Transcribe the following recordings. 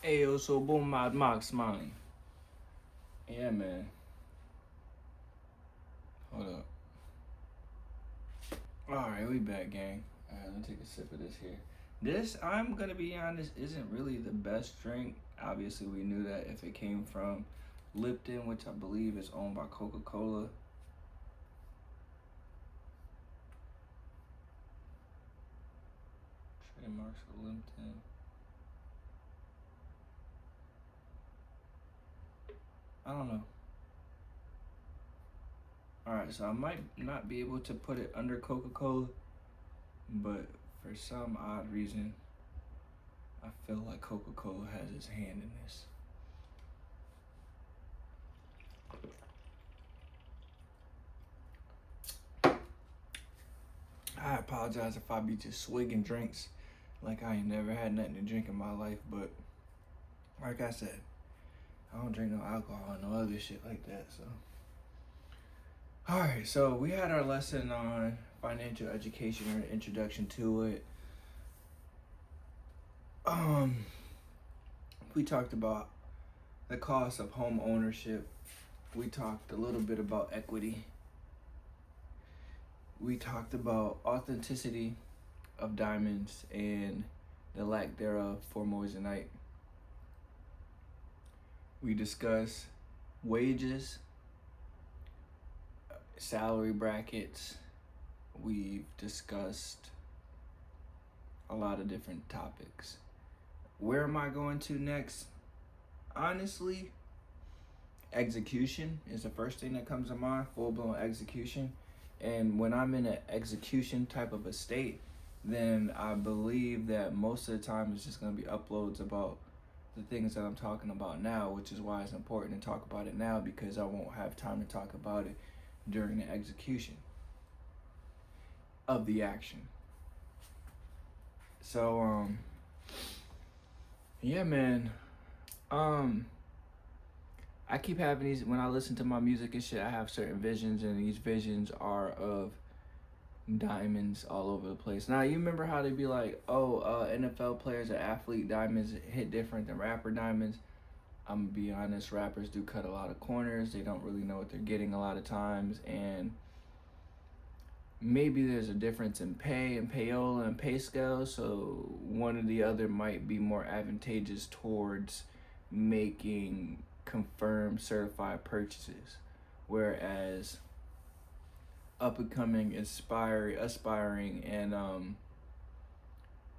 Ayo, so boom, Mad Max, man. Yeah, man. Hold up. Alright, we back, gang. Alright, let me take a sip of this here. This, I'm gonna be honest, isn't really the best drink. Obviously, we knew that if it came from Lipton, which I believe is owned by Coca Cola. Trademarks of Lipton. I don't know. Alright, so I might not be able to put it under Coca Cola, but for some odd reason, I feel like Coca Cola has its hand in this. I apologize if I be just swigging drinks like I ain't never had nothing to drink in my life, but like I said, I don't drink no alcohol and no other shit like that, so. Alright, so we had our lesson on financial education or an introduction to it. We talked about the cost of home ownership. We talked a little bit about equity. We talked about authenticity of diamonds and the lack thereof for moissanite. We discussed wages, salary brackets. We've discussed a lot of different topics. Where am I going to next? Honestly, execution is the first thing that comes to mind, full-blown execution. And when I'm in an execution type of a state, then I believe that most of the time it's just going to be uploads about the things that I'm talking about now, which is why it's important to talk about it now, because I won't have time to talk about it during the execution of the action. So, yeah, man. I keep having these, when I listen to my music and shit, I have certain visions, and these visions are of diamonds all over the place. Now, you remember how they be like, oh, NFL players or athlete diamonds hit different than rapper diamonds? I'm gonna be honest, rappers do cut a lot of corners. They don't really know what they're getting a lot of times, and maybe there's a difference in pay and payola and pay scale, so one or the other might be more advantageous towards making confirmed certified purchases, whereas up and coming aspiring and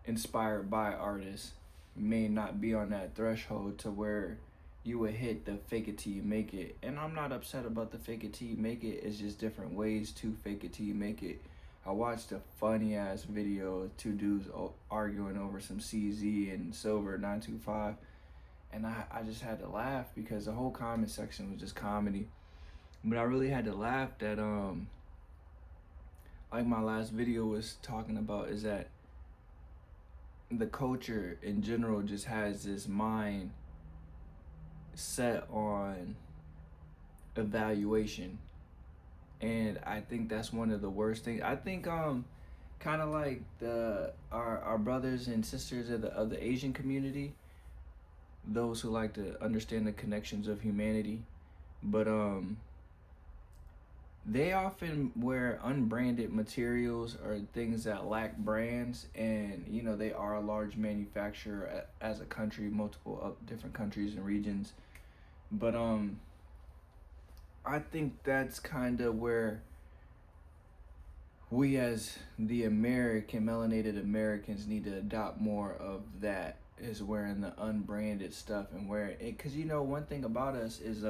inspired by artists may not be on that threshold to where you would hit the fake it till you make it. And I'm not upset about the fake it till you make it. It's just different ways to fake it till you make it. I watched a funny ass video of two dudes arguing over some CZ and Silver 925, and I just had to laugh because the whole comment section was just comedy. But I really had to laugh that like my last video was talking about, is that the culture in general just has this mind set on evaluation, and I think that's one of the worst things. I think kind of like our brothers and sisters of the Asian community, those who like to understand the connections of humanity, but they often wear unbranded materials or things that lack brands, and you know they are a large manufacturer as a country, multiple different countries and regions, but I think that's kind of where we as the American melanated Americans need to adopt more of that, is wearing the unbranded stuff and wearing it, because you know one thing about us is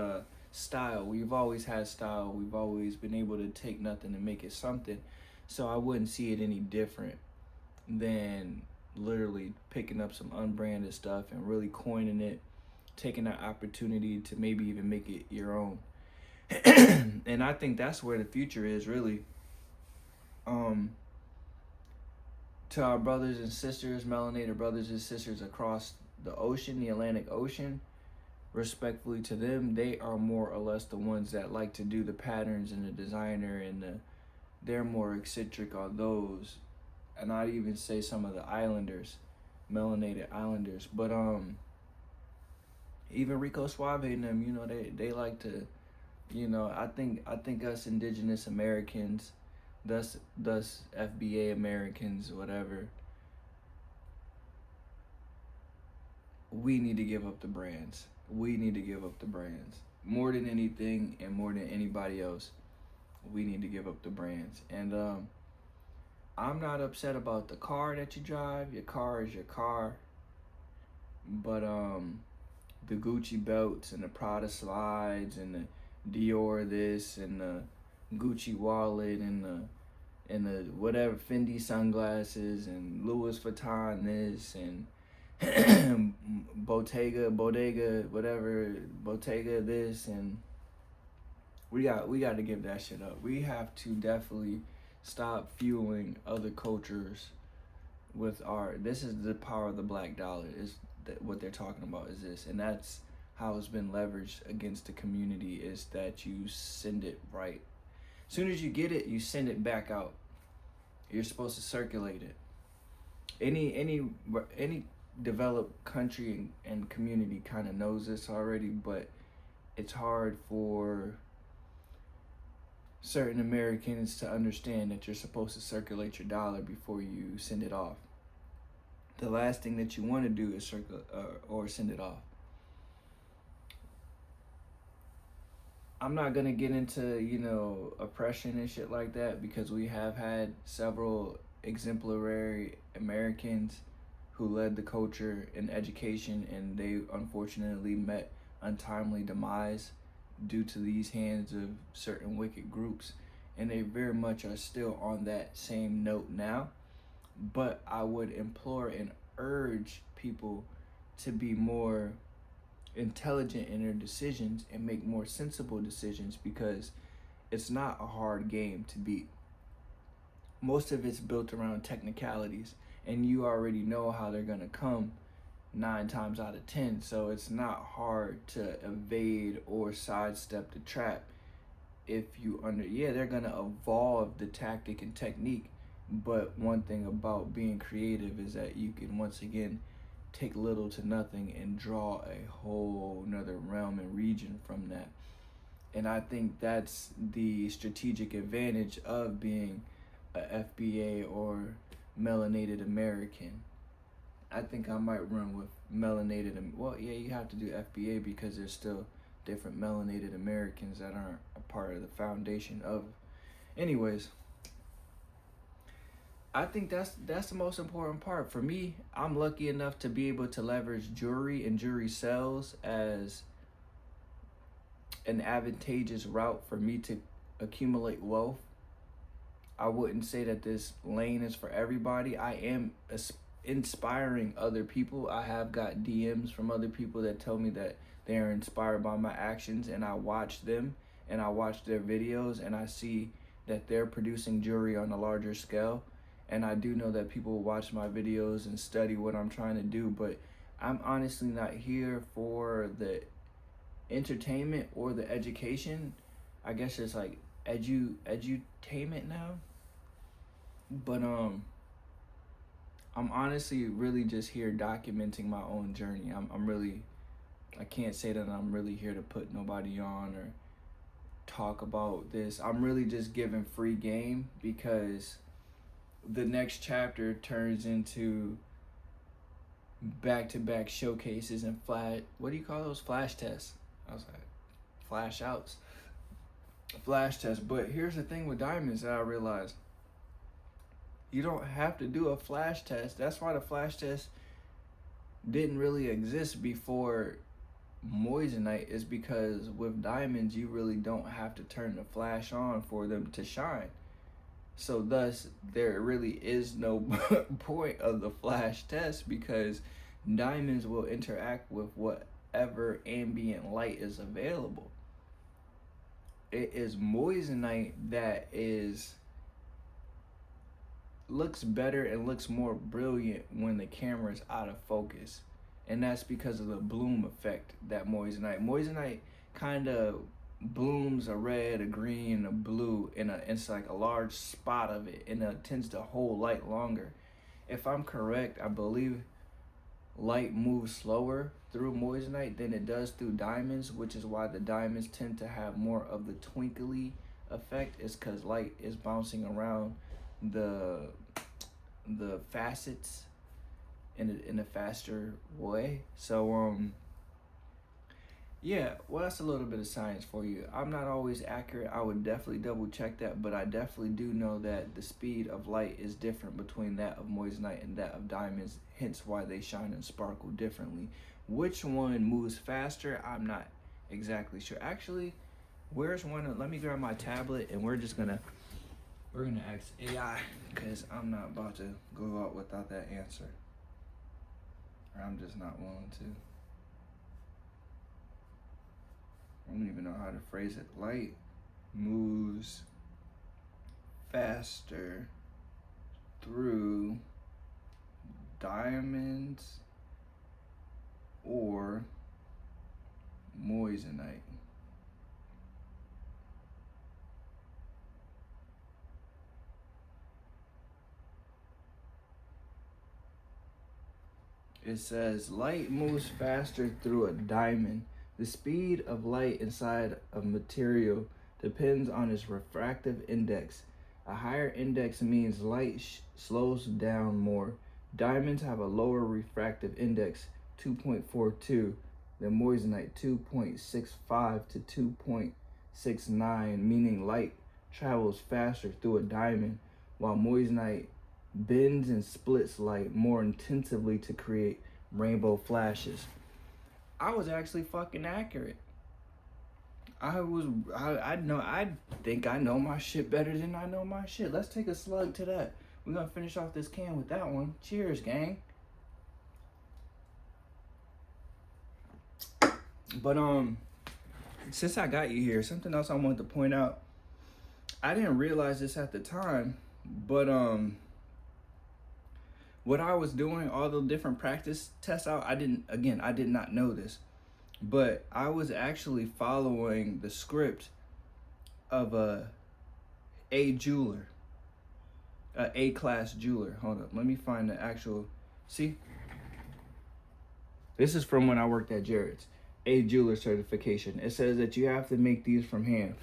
style. We've always had style. We've always been able to take nothing and make it something. So I wouldn't see it any different than literally picking up some unbranded stuff and really coining it, taking that opportunity to maybe even make it your own. And I think that's where the future is really. To our brothers and sisters, melanated brothers and sisters across the ocean, the Atlantic Ocean, respectfully to them, they are more or less the ones that like to do the patterns and the designer, and they're more eccentric on those. And I'd even say some of the islanders, melanated islanders. But Even Rico Suave and them, you know, they like to, you know, I think us indigenous Americans, thus FBA Americans, whatever, we need to give up the brands. We need to give up the brands. More than anything and more than anybody else, we need to give up the brands. And I'm not upset about the car that you drive. Your car is your car. But the Gucci belts and the Prada slides and the Dior this and the Gucci wallet and the whatever Fendi sunglasses and Louis Vuitton this and bodega whatever Bottega this, and we got to give that shit up. We have to definitely stop fueling other cultures with our. This is the power of the black dollar. Is that what they're talking about? Is this, and that's how it's been leveraged against the community. Is that you send it right. As soon as you get it, you send it back out. You're supposed to circulate it. Any developed country and community kind of knows this already, but it's hard for certain Americans to understand that you're supposed to circulate your dollar before you send it off. The last thing that you want to do is or send it off. I'm not gonna get into, you know, oppression and shit like that, because we have had several exemplary Americans who led the culture and education, and they unfortunately met untimely demise due to these hands of certain wicked groups, and they very much are still on that same note now. But I would implore and urge people to be more intelligent in their decisions and make more sensible decisions, because it's not a hard game to beat. Most of it's built around technicalities, and you already know how they're gonna come 9 times out of 10. So it's not hard to evade or sidestep the trap if you they're gonna evolve the tactic and technique. But one thing about being creative is that you can once again take little to nothing and draw a whole nother realm and region from that. And I think that's the strategic advantage of being a FBA or melanated American. I think I might run with melanated. Well, yeah, you have to do FBA because there's still different melanated Americans that aren't a part of the foundation of. Anyways, I think that's the most important part. For me, I'm lucky enough to be able to leverage jewelry and jewelry sales as an advantageous route for me to accumulate wealth. I wouldn't say that this lane is for everybody. I am inspiring other people. I have got DMs from other people that tell me that they are inspired by my actions, and I watch them and I watch their videos, and I see that they're producing jewelry on a larger scale. And I do know that people watch my videos and study what I'm trying to do, but I'm honestly not here for the entertainment or the education. I guess it's like edutainment now. But I'm honestly really just here documenting my own journey. I can't say that I'm really here to put nobody on or talk about this. I'm really just giving free game, because the next chapter turns into back-to-back showcases and what do you call those? Flash tests. I was like, flash outs. Flash tests. But here's the thing with diamonds that I realized. You don't have to do a flash test. That's why the flash test didn't really exist before moissanite, is because with diamonds, you really don't have to turn the flash on for them to shine. So thus, there really is no point of the flash test, because diamonds will interact with whatever ambient light is available. It is moissanite that looks better and looks more brilliant when the camera is out of focus. And that's because of the bloom effect that moissanite kind of blooms a red, a green, a blue, it's like a large spot of it, and it tends to hold light longer. If I'm correct, I believe light moves slower through moissanite than it does through diamonds, which is why the diamonds tend to have more of the twinkly effect, is because light is bouncing around the facets in a faster way. So yeah, well, that's a little bit of science for you. I'm not always accurate. I would definitely double check that, but I definitely do know that the speed of light is different between that of moissanite and that of diamonds, hence why they shine and sparkle differently. Which one moves faster, I'm not exactly sure. Actually, where's one? Let me grab my tablet and we're gonna ask AI, because I'm not about to go out without that answer. Or I'm just not willing to. I don't even know how to phrase it. Light moves faster through diamonds or moissanite. It says light moves faster through a diamond. The speed of light inside a material depends on its refractive index. A higher index means light slows down more. Diamonds have a lower refractive index, 2.42, than moissanite, 2.65 to 2.69, meaning light travels faster through a diamond, while moissanite bends and splits light more intensively to create rainbow flashes. I was actually fucking accurate. I think I know my shit better than I know my shit. Let's take a slug to that. We're gonna finish off this can with that one. Cheers, gang. But since I got you here, something else I wanted to point out. I didn't realize this at the time, but what I was doing, all the different practice tests out, I did not know this, but I was actually following the script of a jeweler, a A-class jeweler. Hold up, let me find the actual, see? This is from when I worked at Jared's, A jeweler certification. It says that you have to make these from hand.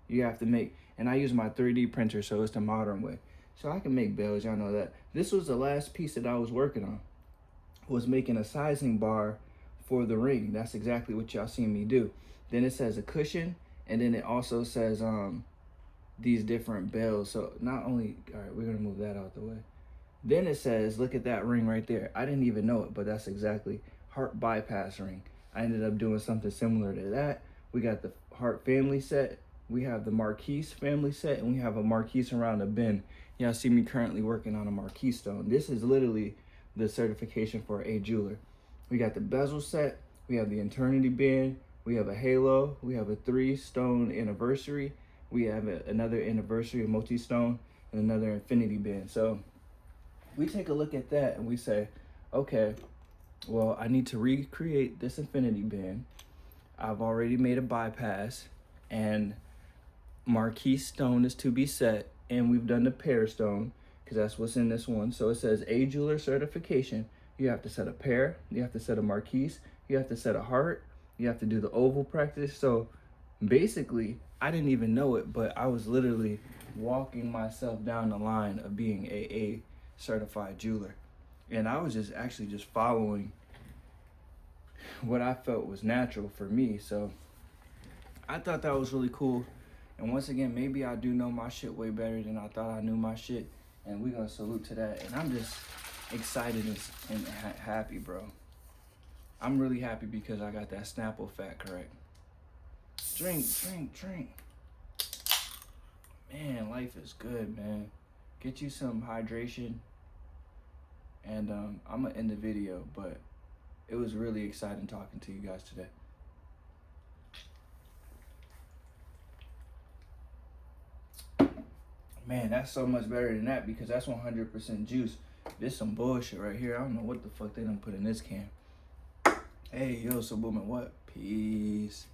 You have to make, and I use my 3D printer, so it's the modern way. So I can make bells, y'all know that. This was the last piece that I was working on, was making a sizing bar for the ring. That's exactly what y'all seen me do. Then it says a cushion, and then it also says these different bells. So not only, all right, we're gonna move that out the way. Then it says, look at that ring right there. I didn't even know it, but that's exactly heart bypass ring. I ended up doing something similar to that. We got the heart family set. We have the Marquise family set, and we have a Marquise around the bend. Y'all see me currently working on a Marquise stone. This is literally the certification for a jeweler. We got the bezel set. We have the eternity band. We have a halo. We have a 3-stone anniversary. We have another anniversary multi-stone and another infinity band. So we take a look at that and we say, okay, well, I need to recreate this infinity band. I've already made a bypass, and Marquise stone is to be set, and we've done the pear stone because that's what's in this one. So it says a jeweler certification. You have to set a pear, you have to set a Marquise, you have to set a heart, you have to do the oval practice. So basically, I didn't even know it, but I was literally walking myself down the line of being a certified jeweler. And I was just following what I felt was natural for me. So I thought that was really cool. And once again, maybe I do know my shit way better than I thought I knew my shit. And we're gonna salute to that. And I'm just excited and happy, bro. I'm really happy because I got that Snapple fat correct. Drink. Man, life is good, man. Get you some hydration. And I'm gonna end the video, but it was really exciting talking to you guys today. Man, that's so much better than that because that's 100% juice. This some bullshit right here. I don't know what the fuck they done put in this can. Hey, yo, so booming what? Peace.